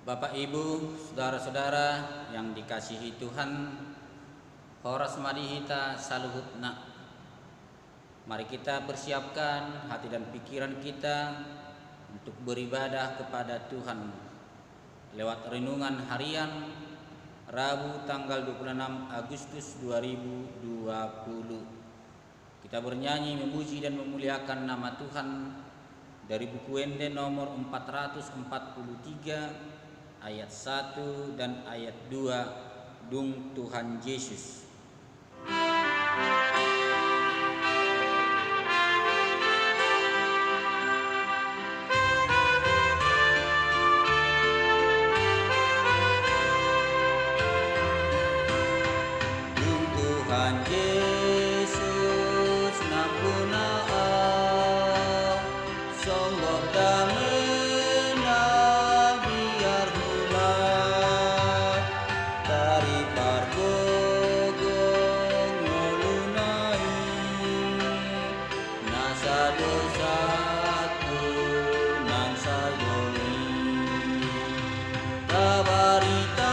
Bapak Ibu, saudara-saudara yang dikasihi Tuhan, Horas Madihita Saluhutna. Mari kita persiapkan hati dan pikiran kita untuk beribadah kepada Tuhan lewat renungan harian Rabu tanggal 26 Agustus 2020. Kita bernyanyi, memuji dan memuliakan nama Tuhan dari buku Wende nomor 443 ayat 1 dan ayat 2, Dung Tuhan Yesus. Dung Tuhan Yesus nampuna au, songgok damena biar hula, tari pargogong ngolunai, nasa dosaku nan sayoni, kabarita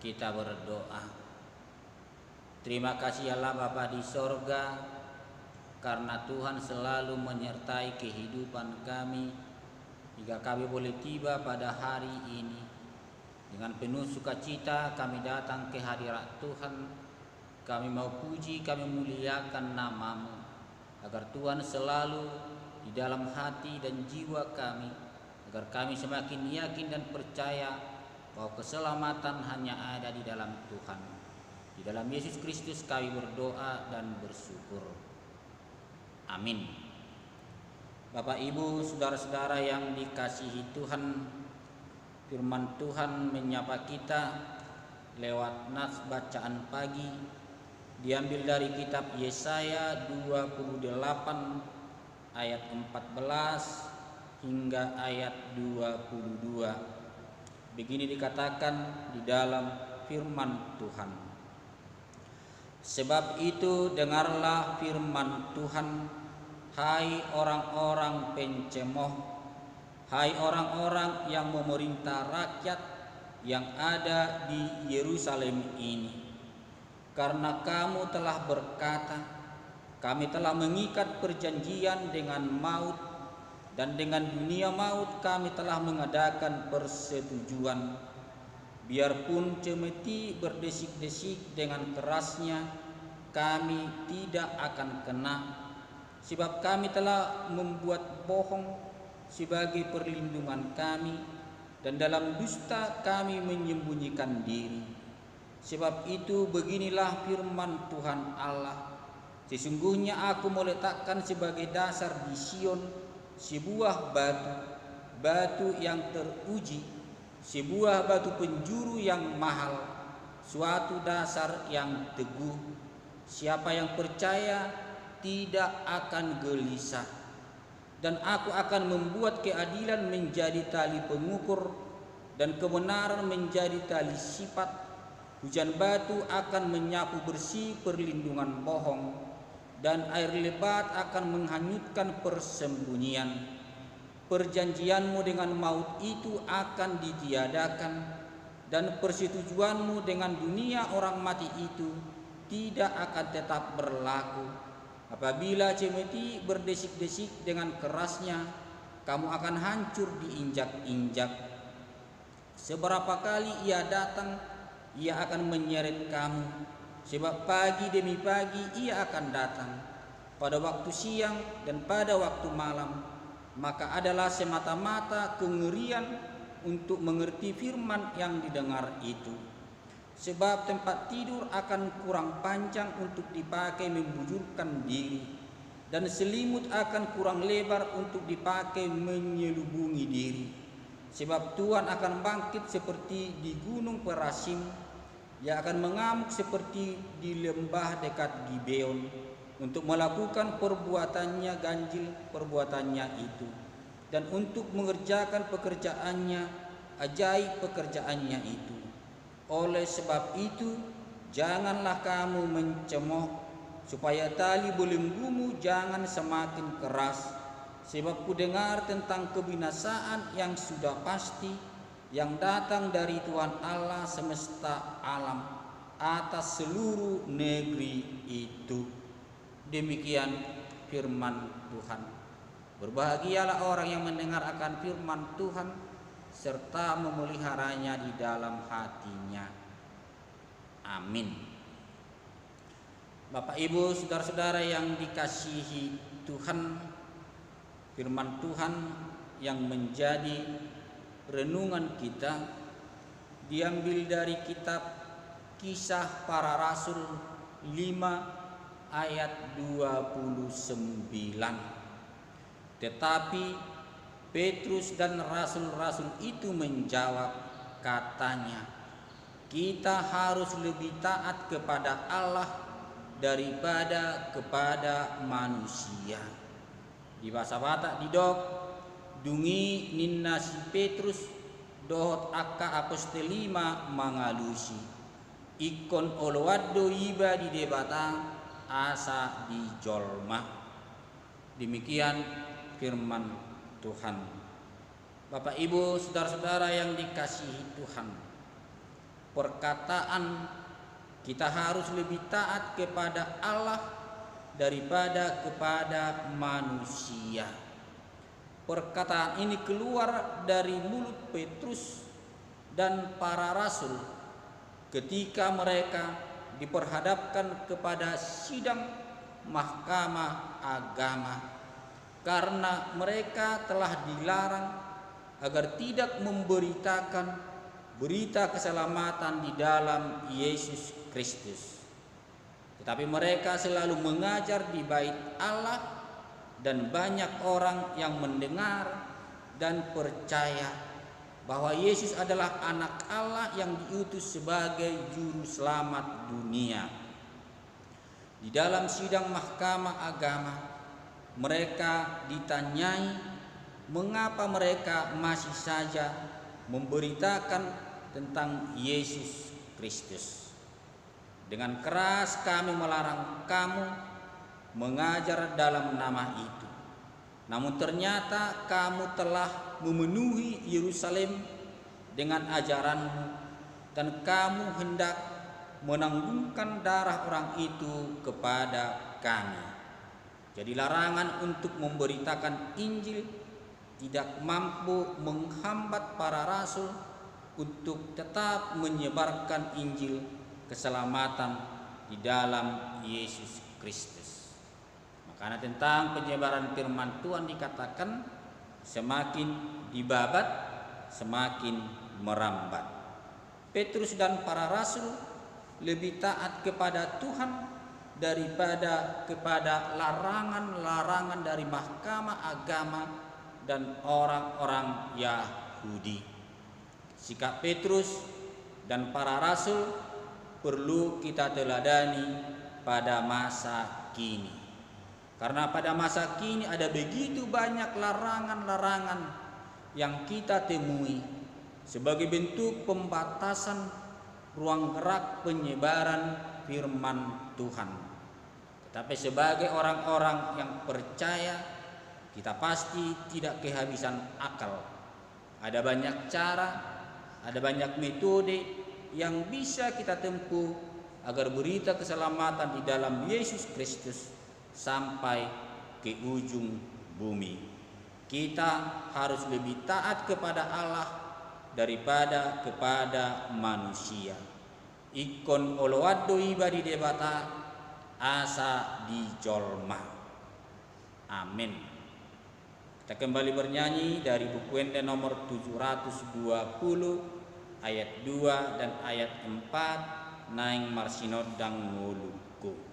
Kita berdoa. Terima kasih Allah Bapa di sorga, karena Tuhan selalu menyertai kehidupan kami hingga kami boleh tiba pada hari ini. Dengan penuh sukacita kami datang ke hadirat Tuhan. Kami mau puji, kami muliakan nama-Mu, agar Tuhan selalu di dalam hati dan jiwa kami, agar kami semakin yakin dan percaya bahwa keselamatan hanya ada di dalam Tuhan. Di dalam Yesus Kristus kami berdoa dan bersyukur. Amin. Bapak Ibu, saudara-saudara yang dikasihi Tuhan, firman Tuhan menyapa kita lewat nas bacaan pagi, diambil dari kitab Yesaya 28 ayat 14 hingga ayat 22. Begini dikatakan di dalam firman Tuhan. Sebab itu dengarlah firman Tuhan, hai orang-orang pencemooh, hai orang-orang yang memerintah rakyat yang ada di Yerusalem ini. Karena kamu telah berkata, kami telah mengikat perjanjian dengan maut, dan dengan dunia maut kami telah mengadakan persetujuan. Biarpun cemeti berdesik-desik dengan kerasnya, kami tidak akan kena, sebab kami telah membuat bohong sebagai perlindungan kami, dan dalam dusta kami menyembunyikan diri. Sebab itu beginilah firman Tuhan Allah, sesungguhnya aku meletakkan sebagai dasar di Sion sebuah batu yang teruji, sebuah batu penjuru yang mahal, suatu dasar yang teguh. Siapa yang percaya tidak akan gelisah. Dan aku akan membuat keadilan menjadi tali pengukur dan kebenaran menjadi tali sipat. Hujan batu akan menyapu bersih perlindungan bohong, dan air lebat akan menghanyutkan persembunyian. Perjanjianmu dengan maut itu akan ditiadakan, dan persetujuanmu dengan dunia orang mati itu tidak akan tetap berlaku. Apabila cemeti berdesik-desik dengan kerasnya, kamu akan hancur diinjak-injak. Seberapa kali ia datang, ia akan menyeret kamu, sebab pagi demi pagi ia akan datang, pada waktu siang dan pada waktu malam. Maka adalah semata-mata kengerian untuk mengerti firman yang didengar itu. Sebab tempat tidur akan kurang panjang untuk dipakai membujurkan diri, dan selimut akan kurang lebar untuk dipakai menyelubungi diri. Sebab Tuhan akan bangkit seperti di gunung Perasim, ia akan mengamuk seperti di lembah dekat Gibeon, untuk melakukan perbuatannya ganjil perbuatannya itu, dan untuk mengerjakan pekerjaannya, ajaib pekerjaannya itu. Oleh sebab itu, janganlah kamu mencemooh, supaya tali belenggumu jangan semakin keras. Sebab ku dengar tentang kebinasaan yang sudah pasti, yang datang dari Tuhan Allah semesta alam atas seluruh negeri itu. Demikian firman Tuhan. Berbahagialah orang yang mendengar akan firman Tuhan serta memeliharanya di dalam hatinya. Amin. Bapak, Ibu, saudara-saudara yang dikasihi Tuhan, firman Tuhan yang menjadi renungan kita diambil dari kitab Kisah Para Rasul 5 ayat 29. Tetapi Petrus dan rasul-rasul itu menjawab, katanya, kita harus lebih taat kepada Allah daripada kepada manusia. Di bahasa Batak didok dungi ninna si Petrus dohot akka apostolima mangalusi ikon olowaddo iba di debata asa di jolma. Demikian firman Tuhan. Bapak, Ibu, saudara-saudara yang dikasihi Tuhan, perkataan kita harus lebih taat kepada Allah daripada kepada manusia, perkataan ini keluar dari mulut Petrus dan para rasul ketika mereka diperhadapkan kepada sidang mahkamah agama, karena mereka telah dilarang agar tidak memberitakan berita keselamatan di dalam Yesus Kristus. Tetapi mereka selalu mengajar di bait Allah, dan banyak orang yang mendengar dan percaya bahwa Yesus adalah anak Allah yang diutus sebagai juru selamat dunia. Di dalam sidang mahkamah agama, mereka ditanyai mengapa mereka masih saja memberitakan tentang Yesus Kristus. Dengan keras kami melarang kamu mengajar dalam nama itu. Namun ternyata kamu telah memenuhi Yerusalem dengan ajaranmu, dan kamu hendak menanggungkan darah orang itu kepada kami. Jadi larangan untuk memberitakan Injil tidak mampu menghambat para rasul untuk tetap menyebarkan Injil keselamatan di dalam Yesus Kristus. Karena tentang penyebaran firman Tuhan dikatakan semakin dibabat semakin merambat. Petrus dan para rasul lebih taat kepada Tuhan daripada kepada larangan-larangan dari mahkamah agama dan orang-orang Yahudi. Sikap Petrus dan para rasul perlu kita teladani pada masa kini. Karena pada masa kini ada begitu banyak larangan-larangan yang kita temui sebagai bentuk pembatasan ruang gerak penyebaran firman Tuhan. Tapi sebagai orang-orang yang percaya, kita pasti tidak kehabisan akal. Ada banyak cara, ada banyak metode yang bisa kita tempuh agar berita keselamatan di dalam Yesus Kristus sampai ke ujung bumi. Kita harus lebih taat kepada Allah daripada kepada manusia. Ikon olowaddo iba di debata asa dijolma. Amin. Kita kembali bernyanyi dari buku Ende nomor 720 ayat 2 dan ayat 4 naing marsinod dang nguluku.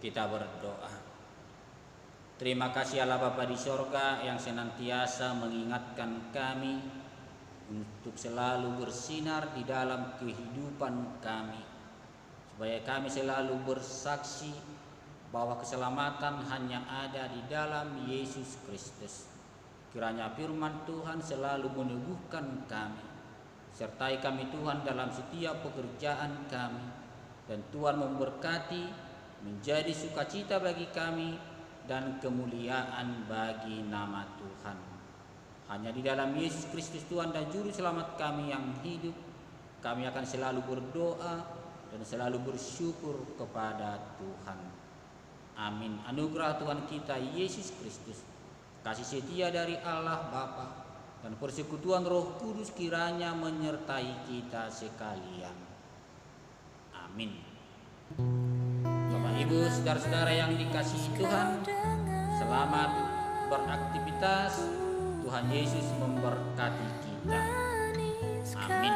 Kita berdoa. Terima kasih Allah Bapa di sorga yang senantiasa mengingatkan kami untuk selalu bersinar di dalam kehidupan kami, supaya kami selalu bersaksi bahwa keselamatan hanya ada di dalam Yesus Kristus. Kiranya firman Tuhan selalu meneguhkan kami, sertai kami Tuhan dalam setiap pekerjaan kami, dan Tuhan memberkati menjadi sukacita bagi kami dan kemuliaan bagi nama Tuhan. Hanya di dalam Yesus Kristus Tuhan dan Juru Selamat kami yang hidup, kami akan selalu berdoa dan selalu bersyukur kepada Tuhan. Amin. Anugerah Tuhan kita Yesus Kristus, kasih setia dari Allah Bapa, dan persekutuan Roh Kudus kiranya menyertai kita sekalian. Amin. Bapak Ibu, saudara-saudara yang dikasihi Tuhan, selamat beraktivitas. Tuhan Yesus memberkati kita. Amin.